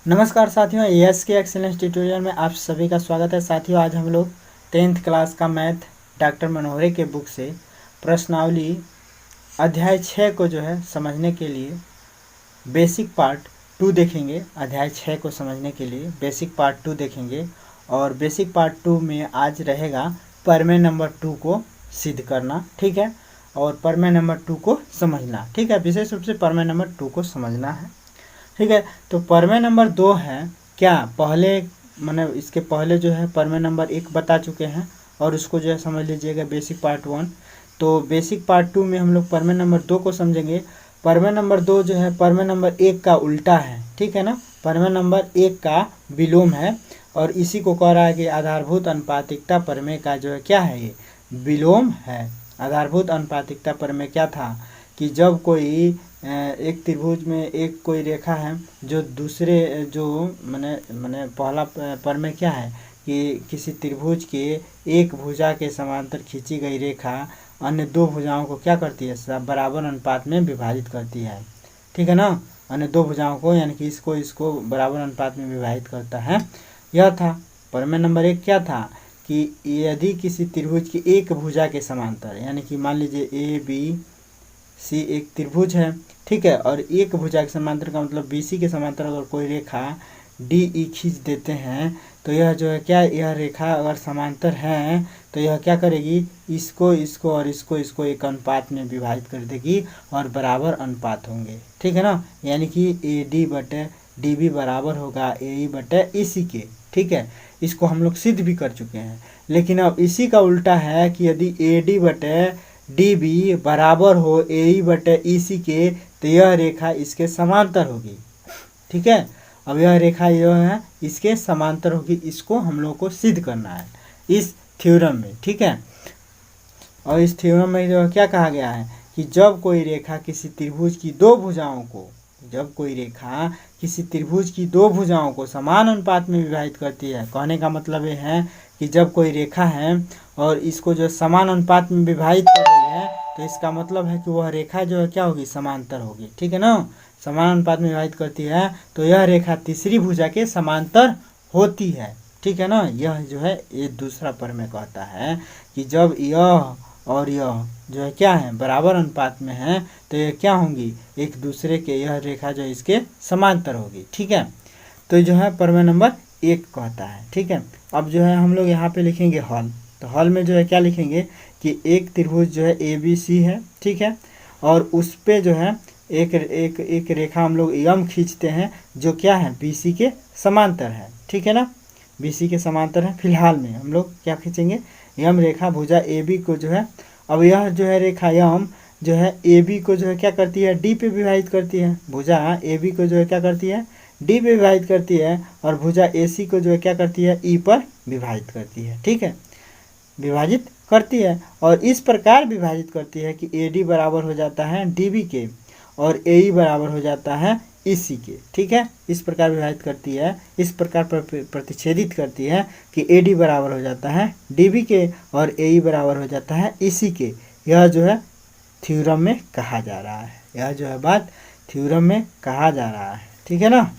नमस्कार साथियों, एएस के एक्सेलेंस ट्यूटोरियल में आप सभी का स्वागत है। साथियों, आज हम लोग 10th क्लास का मैथ डॉक्टर मनोहरे के बुक से प्रश्नावली अध्याय 6 को जो है समझने के लिए बेसिक पार्ट 2 देखेंगे। अध्याय 6 को समझने के लिए बेसिक पार्ट 2 देखेंगे और बेसिक पार्ट 2 में आज रहेगा प्रमेय नंबर 2 को सिद्ध करना, ठीक है, और प्रमेय नंबर 2 को समझना, ठीक है। विशेष रूप से प्रमेय नंबर 2 को समझना है, ठीक है। तो प्रमेय नंबर 2 है क्या, पहले मैंने इसके पहले जो है प्रमेय नंबर 1 बता चुके हैं और उसको जो है समझ लीजिएगा बेसिक पार्ट 1। तो बेसिक पार्ट 2 में हम लोग प्रमेय नंबर 2 को समझेंगे। प्रमेय नंबर 2 जो है प्रमेय नंबर 1 का उल्टा है, ठीक है ना। प्रमेय नंबर 1 का विलोम है और इसी को कह रहा है कि आधारभूत अनुपातिकता प्रमेय का जो है क्या है, ये विलोम है। आधारभूत अनुपातिकता प्रमेय क्या था कि जब कोई एक त्रिभुज में एक कोई रेखा है जो दूसरे जो मैंने पहला प्रमेय क्या है कि किसी त्रिभुज के एक भुजा के समांतर खींची गई रेखा अन्य दो भुजाओं को क्या करती है, सब बराबर अनुपात में विभाजित करती है, ठीक है ना। अन्य दो भुजाओं को यानी कि इसको बराबर अनुपात में विभाजित करता है। यह था प्रमेय नंबर 1। क्या था कि यदि किसी त्रिभुज की एक भुजा के समांतर, यानी कि मान लीजिए ए बी सी एक त्रिभुज है, ठीक है, और एक भुजा के समांतर का मतलब बीसी के समांतर अगर कोई रेखा डी ई खींच देते हैं तो यह जो है क्या, यह रेखा अगर समांतर है तो यह क्या करेगी, इसको इसको और इसको एक अनुपात में विभाजित कर देगी और बराबर अनुपात होंगे, ठीक है ना। यानी कि ए डी बटे डी बी बराबर होगा ए ई बटे ई सी के, ठीक है। इसको हम लोग सिद्ध भी कर चुके हैं। लेकिन अब इसी का उल्टा है कि यदि ए डी बटे डी बी बराबर हो ए ई बटे ई सी के तो यह रेखा इसके समांतर होगी, ठीक है। अब यह रेखा जो है इसके समांतर होगी, इसको हम लोग को सिद्ध करना है इस थ्योरम में, ठीक है। और इस थ्योरम में जो क्या कहा गया है कि जब कोई रेखा किसी त्रिभुज की दो भुजाओं को, जब कोई रेखा किसी त्रिभुज की दो भुजाओं को समान अनुपात में विभाजित करती है, कहने का मतलब ये है कि जब कोई रेखा है और इसको जो समान अनुपात में विभाजित कर रही है तो इसका मतलब है कि वह रेखा जो है क्या होगी, समांतर होगी, ठीक है ना। समान अनुपात में विभाजित करती है तो यह रेखा तीसरी भुजा के समांतर होती है, ठीक है ना। यह जो है ये दूसरा प्रमेय कहता है कि जब यह और यह जो है क्या है, बराबर अनुपात में है तो ये क्या होंगी, एक दूसरे के, यह रेखा जो है इसके समांतर होगी, ठीक है। तो जो है प्रमेय नंबर 1 कहता है, ठीक है। अब जो है हम लोग यहाँ पे लिखेंगे हल। तो हल में जो है क्या लिखेंगे कि एक त्रिभुज जो है ए बी सी है, ठीक है, और उस पे जो है एक रेखा हम लोग यम खींचते हैं जो क्या है, बी सी के समांतर है, ठीक है ना। बी सी के समांतर है। फिलहाल में हम लोग क्या खींचेंगे, यम रेखा भुजा ए बी को जो है, अब यह जो है रेखा यम जो है ए बी को जो है क्या करती है, डी पे विभाजित करती है। भुजा ए बी को जो है क्या करती है, डी पे विभाजित करती है, और भुजा ए सी को जो है क्या करती है, ई पर विभाजित करती है, ठीक है, विभाजित करती है। और इस प्रकार विभाजित करती है कि ए डी बराबर हो जाता है डी बी के और ए ई बराबर हो जाता है ई सी के, ठीक है। इस प्रकार विभाजित करती है, इस प्रकार प्रतिच्छेदित करती है कि ए डी बराबर हो जाता है डी बी के और ए ई बराबर हो जाता है ई सी के। यह जो है थ्योरम में कहा जा रहा है, यह जो है बात थ्योरम में कहा जा रहा है, ठीक है ना।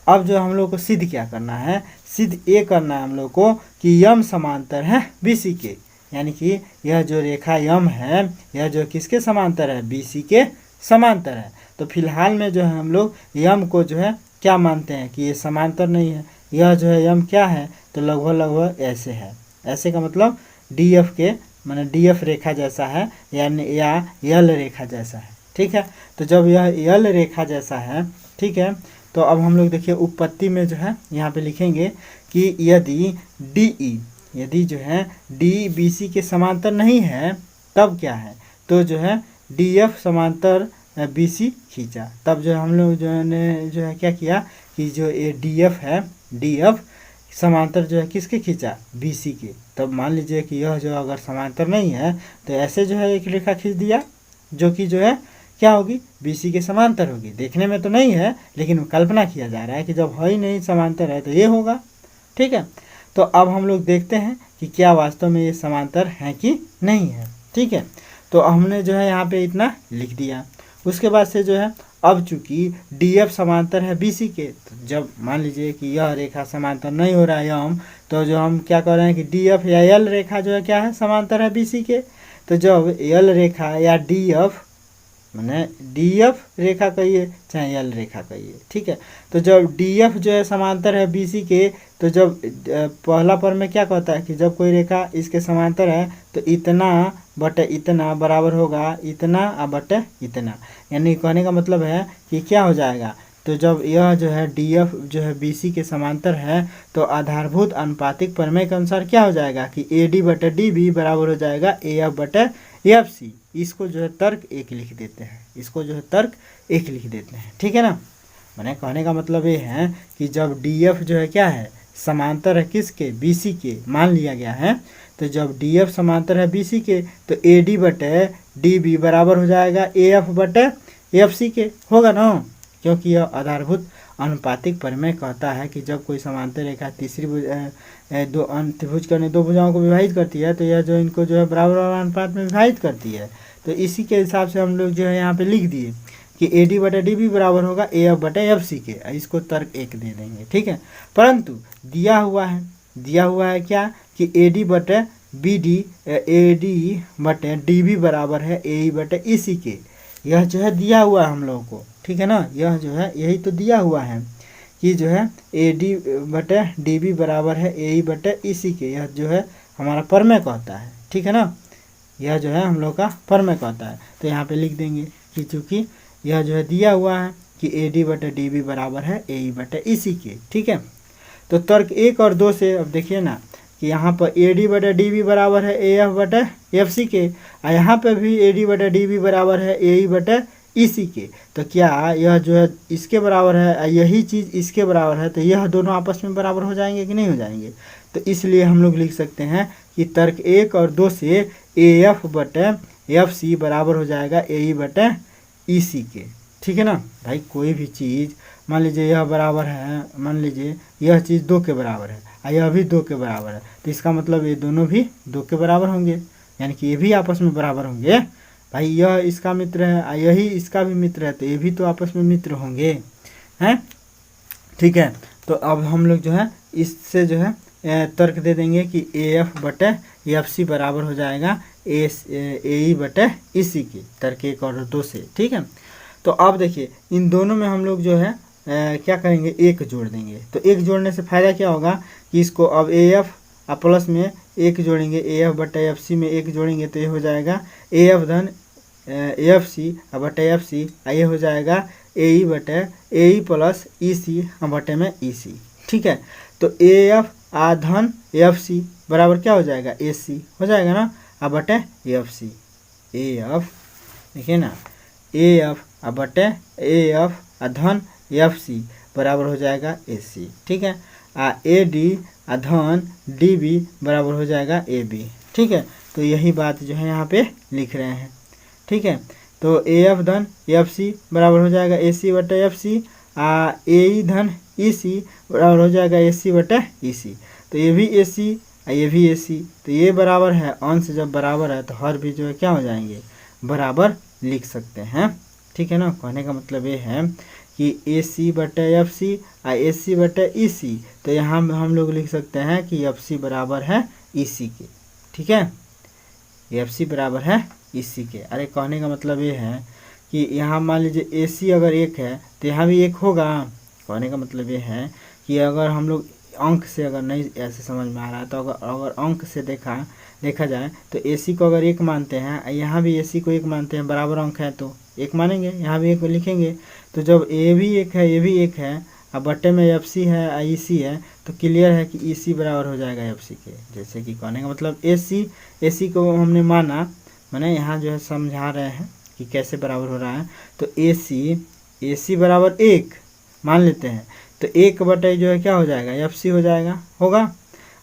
अब जो हम लोग को सिद्ध क्या करना है, सिद्ध ये करना है हम लोग को कि यम समांतर है बी सी के, यानी कि यह जो रेखा यम है यह जो किसके समांतर है, बी सी के समांतर है। तो फिलहाल में जो है हम लोग यम को जो है क्या मानते हैं कि ये समांतर नहीं है। यह जो है यम क्या है, तो लगभग ऐसे है, ऐसे का मतलब डी एफ के माने डी एफ रेखा जैसा है, यानी या यल रेखा जैसा है, ठीक है। तो जब यह यल रेखा जैसा है, ठीक है, तो अब हम लोग देखिए उत्पत्ति में जो है यहाँ पे लिखेंगे कि यदि डी ई, यदि जो है डी बी सी के समांतर नहीं है तब क्या है, तो जो है डी एफ समांतर बी सी खींचा, तब जो हम लोग जो है क्या किया कि जो ये डी एफ है, डी एफ समांतर जो है किसके खींचा, बी सी के। तब मान लीजिए कि यह जो अगर समांतर नहीं है तो ऐसे जो है एक रेखा खींच दिया जो कि जो है क्या होगी, बी सी के समांतर होगी। देखने में तो नहीं है लेकिन कल्पना किया जा रहा है कि जब है ही नहीं समांतर है तो ये होगा, ठीक है। तो अब हम लोग देखते हैं कि क्या वास्तव में ये समांतर है कि नहीं है, ठीक है। तो हमने जो है यहाँ पे इतना लिख दिया। उसके बाद से जो है अब चूंकि डी एफ समांतर है बी सी के, तो जब मान लीजिए कि यह रेखा समांतर नहीं हो रहा है यम, तो जो हम क्या कर रहे हैं कि डी एफ या एल रेखा जो है क्या है, समांतर है बी सी के। तो जब एल रेखा या डी एफ, मैंने डी एफ रेखा कहिए चाहे एल रेखा कहिए, ठीक है। तो जब डी एफ जो है समांतर है बी सी के, तो जब पहला पर में क्या कहता है कि जब कोई रेखा इसके समांतर है तो इतना बटे इतना बराबर होगा इतना बटे इतना, यानी कहने का मतलब है कि क्या हो जाएगा, तो जब यह जो है डी एफ जो है बी सी के समांतर है तो आधारभूत अनुपातिक प्रमेय के अनुसार क्या हो जाएगा कि ए डी बटे डी बी बराबर हो जाएगा ए एफ बटे एफ सी। इसको जो है तर्क एक लिख देते हैं, इसको जो है तर्क एक लिख देते हैं, ठीक है ना। मैंने कहने का मतलब ये है कि जब डी एफ जो है क्या है, समांतर है किसके, बी सी के, मान लिया गया है। तो जब डी एफ समांतर है बी सी के तो ए डी बटे डी बी बराबर हो जाएगा ए एफ बटे एफ सी के, होगा ना, क्योंकि यह आधारभूत अनुपातिक प्रमेय कहता है कि जब कोई समांतर रेखा तीसरी दो त्रिभुज के अन्य दो भुजाओं को विभाजित करती है तो यह जो इनको जो है बराबर अनुपात में विभाजित करती है। तो इसी के हिसाब से हम लोग जो है यहाँ पे लिख दिए कि ए डी बटे डी बी बराबर होगा ए एफ बटे एफ सी के, इसको तर्क एक दे देंगे, ठीक है। परंतु दिया हुआ है क्या कि ए डी बटे बी डी ए डी बटे डी बी बराबर है ए ई बटे ई सी के, यह जो है दिया हुआ है हम लोगों को, ठीक है ना। यह जो है यही तो दिया हुआ है कि जो है ए डी बटे डी बी बराबर है ए ई बटे ई सी के, यह जो है हमारा प्रमेय कहता है, ठीक है ना। यह जो है हम लोग का प्रमेय कहता है। तो यहाँ पे लिख देंगे कि चूँकि यह जो है दिया हुआ है कि ए डी बटे डी बी बराबर है ए ई बटे ई सी के, ठीक है। तो तर्क 1 और 2 से अब देखिए ना कि यहाँ पर ए डी बटे डी बी बराबर है ए एफ बटे एफ सी के, और यहाँ पे भी ए डी बटे डी बी बराबर है ए ई बटे ई सी के। तो क्या यह जो है इसके बराबर है, यही चीज़ इसके बराबर है, तो यह दोनों आपस में बराबर हो जाएंगे कि नहीं हो जाएंगे। तो इसलिए हम लोग लिख सकते हैं कि तर्क 1 और 2 से ए एफ बटे एफ सी बराबर हो जाएगा ए ई बटे ई सी के, ठीक है ना। भाई कोई भी चीज़ मान लीजिए यह बराबर है, मान लीजिए यह चीज़ 2 के बराबर है और यह भी 2 के बराबर है, तो इसका मतलब ये दोनों भी 2 के बराबर होंगे, यानी कि ये भी आपस में बराबर होंगे। भाई यह इसका मित्र है और यही इसका भी मित्र है, तो ये भी तो आपस में मित्र होंगे, हैं, ठीक है। तो अब हम लोग जो है इससे जो है तर्क दे देंगे कि ए एफ बटे एफ सी बराबर हो जाएगा ए ई बटे ई सी के, तर्क 1 और 2 से, ठीक है। तो अब देखिए इन दोनों में हम लोग जो है क्या करेंगे, 1 जोड़ देंगे। तो 1 जोड़ने से फ़ायदा क्या होगा कि इसको अब ए एफ प्लस में 1 जोड़ेंगे, ए एफ बटे एफ सी में 1 जोड़ेंगे तो ये हो जाएगा ए एफ धन एफ सी बटे एफ सी, ये हो जाएगा ए ई बटे ए ई प्लस ई सी बटे में ई सी, ठीक है। तो ए एफ धन एफ सी बराबर क्या हो जाएगा, ए सी हो जाएगा ना, अब बटे एफ सी, ए एफ देखिए ना, ए एफ बटे ए एफ धन एफ सी बराबर हो जाएगा ए सी, ठीक है। ए डी धन डी बी बराबर हो जाएगा ए बी, ठीक है। तो यही बात जो है यहाँ पे लिख रहे हैं, ठीक है। तो ए एफ धन एफ सी बराबर हो जाएगा ए सी बटे एफ सी, ए ई धन ई सी बराबर हो जाएगा ए सी बटे ई सी। तो ये भी ए सी ये भी ए सी, तो ये बराबर है, अंश जब बराबर है तो हर भी जो है क्या हो जाएंगे, बराबर लिख सकते हैं, ठीक है ना। कहने का मतलब ये है कि ए सी बटे एफ सी ए सी बटे ई सी, तो यहाँ हम लोग लिख सकते हैं कि एफ सी बराबर है ई सी के, ठीक है, एफ सी बराबर है ई सी के। अरे कहने का मतलब ये है कि यहाँ मान लीजिए ए सी अगर 1 है तो यहाँ भी 1 होगा। कहने का मतलब ये है कि अगर हम लोग अंक से अगर नहीं ऐसे समझ में आ रहा है तो अगर अंक से देखा जाए तो ए सी को अगर 1 मानते हैं, यहाँ भी ए सी को 1 मानते हैं, बराबर अंक है तो 1 मानेंगे, यहाँ भी 1 लिखेंगे। तो जब ए भी 1 है, ए भी 1 है, अब बट्टे में एफ सी है ई सी है, तो क्लियर है कि ई सी बराबर हो जाएगा एफ सी के। जैसे कि कहने का मतलब ए सी को हमने माना, मैंने यहाँ जो है समझा रहे हैं कि कैसे बराबर हो रहा है। तो ए सी बराबर 1 मान लेते हैं, तो 1 बटे जो है क्या हो जाएगा, एफ सी हो जाएगा, होगा।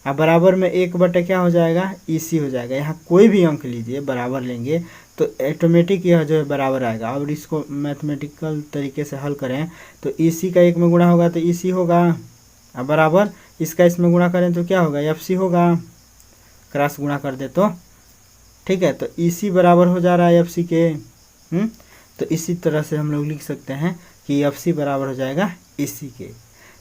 अब बराबर में 1 बटे क्या हो जाएगा, ई सी हो जाएगा। यहाँ कोई भी अंक लीजिए बराबर लेंगे तो ऑटोमेटिक यह जो है बराबर आएगा। और इसको मैथमेटिकल तरीके से हल करें तो ई सी का 1 में गुणा होगा तो ई सी होगा, अब बराबर इसका इसमें गुणा करें तो क्या होगा, एफ सी होगा, क्रॉस गुणा कर दे तो, ठीक है। तो ई सी बराबर हो जा रहा है एफ सी के। तो इसी तरह से हम लोग लिख सकते हैं कि एफ सी बराबर हो जाएगा ई सी के।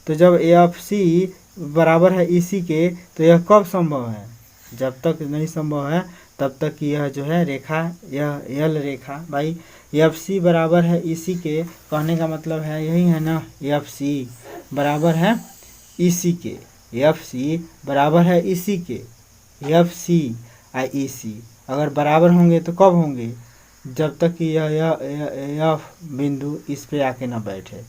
तो जब एफ सी बराबर है ई सी के तो यह कब संभव है? जब तक नहीं संभव है तब तक कि यह जो है रेखा, यह यल रेखा, भाई एफ सी बराबर है ई सी के कहने का मतलब है यही है ना, एफ सी बराबर है ई सी के, एफ सी बराबर है ई सी के, एफ सी आई ई सी अगर बराबर होंगे तो कब होंगे? जब तक कि यह बिंदु इस पे आके ना बैठे,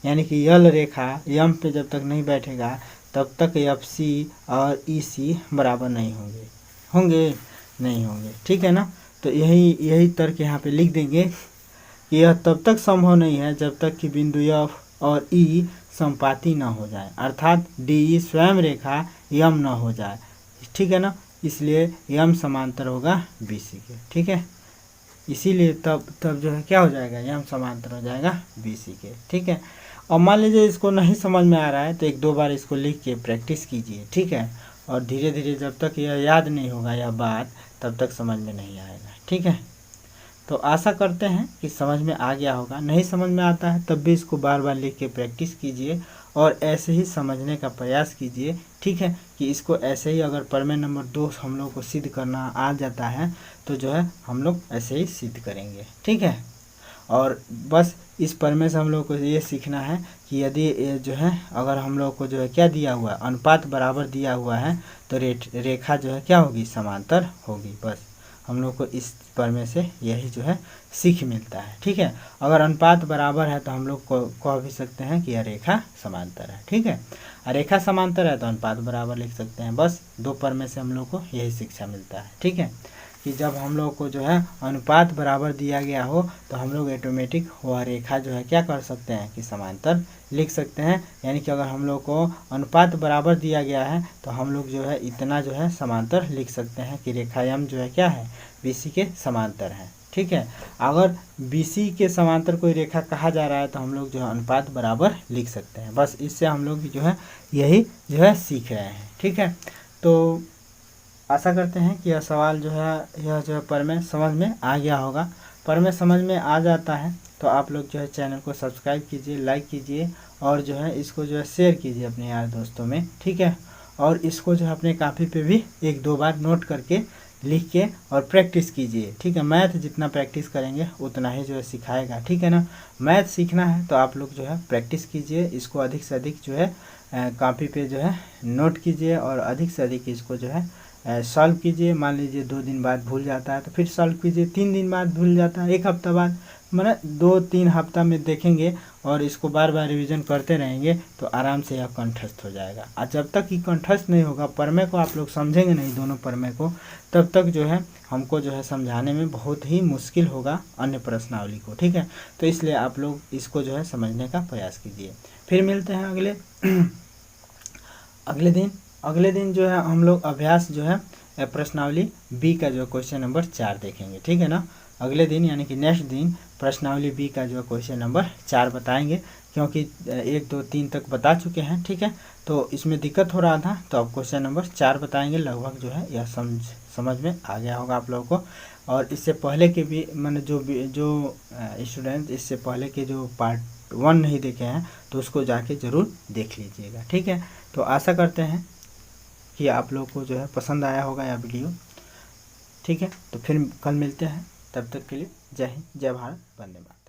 यानी कि यल रेखा यम पे जब तक नहीं बैठेगा तब तक एफ सी और ई सी बराबर नहीं होंगे। होंगे? नहीं होंगे। ठीक है ना। तो यही तर्क यहाँ पे लिख देंगे कि यह तब तक संभव नहीं है जब तक कि बिंदु एफ और ई समपाती ना हो जाए, अर्थात डी स्वयं रेखा यम ना हो जाए। ठीक है ना। इसलिए यम समांतर होगा बी सी के। ठीक है। इसीलिए तब जो है क्या हो जाएगा, यम समांतर हो जाएगा बी सी के। ठीक है। और मान लीजिए इसको नहीं समझ में आ रहा है तो एक दो बार इसको लिख के प्रैक्टिस कीजिए। ठीक है। और धीरे धीरे जब तक यह याद नहीं होगा यह बात तब तक समझ में नहीं आएगा। ठीक है। तो आशा करते हैं कि समझ में आ गया होगा। नहीं समझ में आता है तब भी इसको बार बार लिख के प्रैक्टिस कीजिए और ऐसे ही समझने का प्रयास कीजिए। ठीक है। कि इसको ऐसे ही अगर प्रमेय नंबर 2 हम लोग को सिद्ध करना आ जाता है तो जो है हम लोग ऐसे ही सिद्ध करेंगे। ठीक है। और बस इस प्रमेय से हम लोग को ये सीखना है कि यदि जो है अगर हम लोग को जो है क्या दिया हुआ है, अनुपात बराबर दिया हुआ है तो रेखा जो है क्या होगी, समांतर होगी। बस हम लोग को इस प्रमेय से यही जो है सीख मिलता है। ठीक है। अगर अनुपात बराबर है तो हम लोग को कह भी सकते हैं कि यह रेखा समांतर है। ठीक है। रेखा समांतर है तो अनुपात बराबर लिख सकते हैं। बस दो प्रमेय से हम लोग को यही शिक्षा मिलता है। ठीक है। कि जब हम लोग को जो है अनुपात बराबर दिया गया हो तो हम लोग ऑटोमेटिक वह रेखा जो है क्या कर सकते हैं कि समांतर लिख सकते हैं। यानी कि अगर हम लोग को अनुपात बराबर दिया गया है तो हम लोग जो है इतना जो है समांतर लिख सकते हैं कि रेखा यम जो है क्या है, बी सी के समांतर है। ठीक है। अगर बी सी के समांतर कोई रेखा कहा जा रहा है तो हम लोग जो है अनुपात बराबर लिख सकते हैं। बस इससे हम लोग जो है यही जो है सीख रहे हैं। ठीक है। तो आशा करते हैं कि यह सवाल जो है यह जो है प्रमेय समझ में आ गया होगा। प्रमेय समझ में आ जाता है तो आप लोग जो है चैनल को सब्सक्राइब कीजिए, लाइक कीजिए और जो है इसको जो है शेयर कीजिए अपने यार दोस्तों में। ठीक है। और इसको जो है अपने कापी पे भी एक दो बार नोट करके लिख के और प्रैक्टिस कीजिए। ठीक है। मैथ जितना प्रैक्टिस करेंगे उतना ही जो है सिखाएगा। ठीक है ना। मैथ सीखना है तो आप लोग जो है प्रैक्टिस कीजिए, इसको अधिक से अधिक जो है कापी पे जो है नोट कीजिए और अधिक से अधिक इसको जो है सॉल्व कीजिए। मान लीजिए 2 दिन बाद भूल जाता है तो फिर सॉल्व कीजिए, 3 दिन बाद भूल जाता है, 1 हफ्ता बाद, मैंने 2-3 हफ्ता में देखेंगे और इसको बार बार रिवीजन करते रहेंगे तो आराम से यह कंठस्थ हो जाएगा। और जब तक कि कंठस्थ नहीं होगा, प्रमेय को आप लोग समझेंगे नहीं दोनों प्रमेय को, तब तक जो है हमको जो है समझाने में बहुत ही मुश्किल होगा अन्य प्रश्नावली को। ठीक है। तो इसलिए आप लोग इसको जो है समझने का प्रयास कीजिए। फिर मिलते हैं अगले दिन जो है हम लोग अभ्यास जो है प्रश्नावली बी का जो क्वेश्चन नंबर 4 देखेंगे। ठीक है ना। अगले दिन यानी कि नेक्स्ट दिन प्रश्नावली बी का जो क्वेश्चन नंबर 4 बताएंगे, क्योंकि 1 2 3 तक बता चुके हैं। ठीक है। तो इसमें दिक्कत हो रहा था तो अब क्वेश्चन नंबर 4 बताएंगे। लगभग जो है यह समझ में आ गया होगा आप लोगों को। और इससे पहले के भी मैंने जो स्टूडेंट इससे पहले के जो पार्ट 1 नहीं देखे हैं तो उसको जाके ज़रूर देख लीजिएगा। ठीक है। तो आशा करते हैं कि आप लोग को जो है पसंद आया होगा यह वीडियो। ठीक है। तो फिर कल मिलते हैं, तब तक के लिए जय हिंद, जय भारत, वंदे मातरम।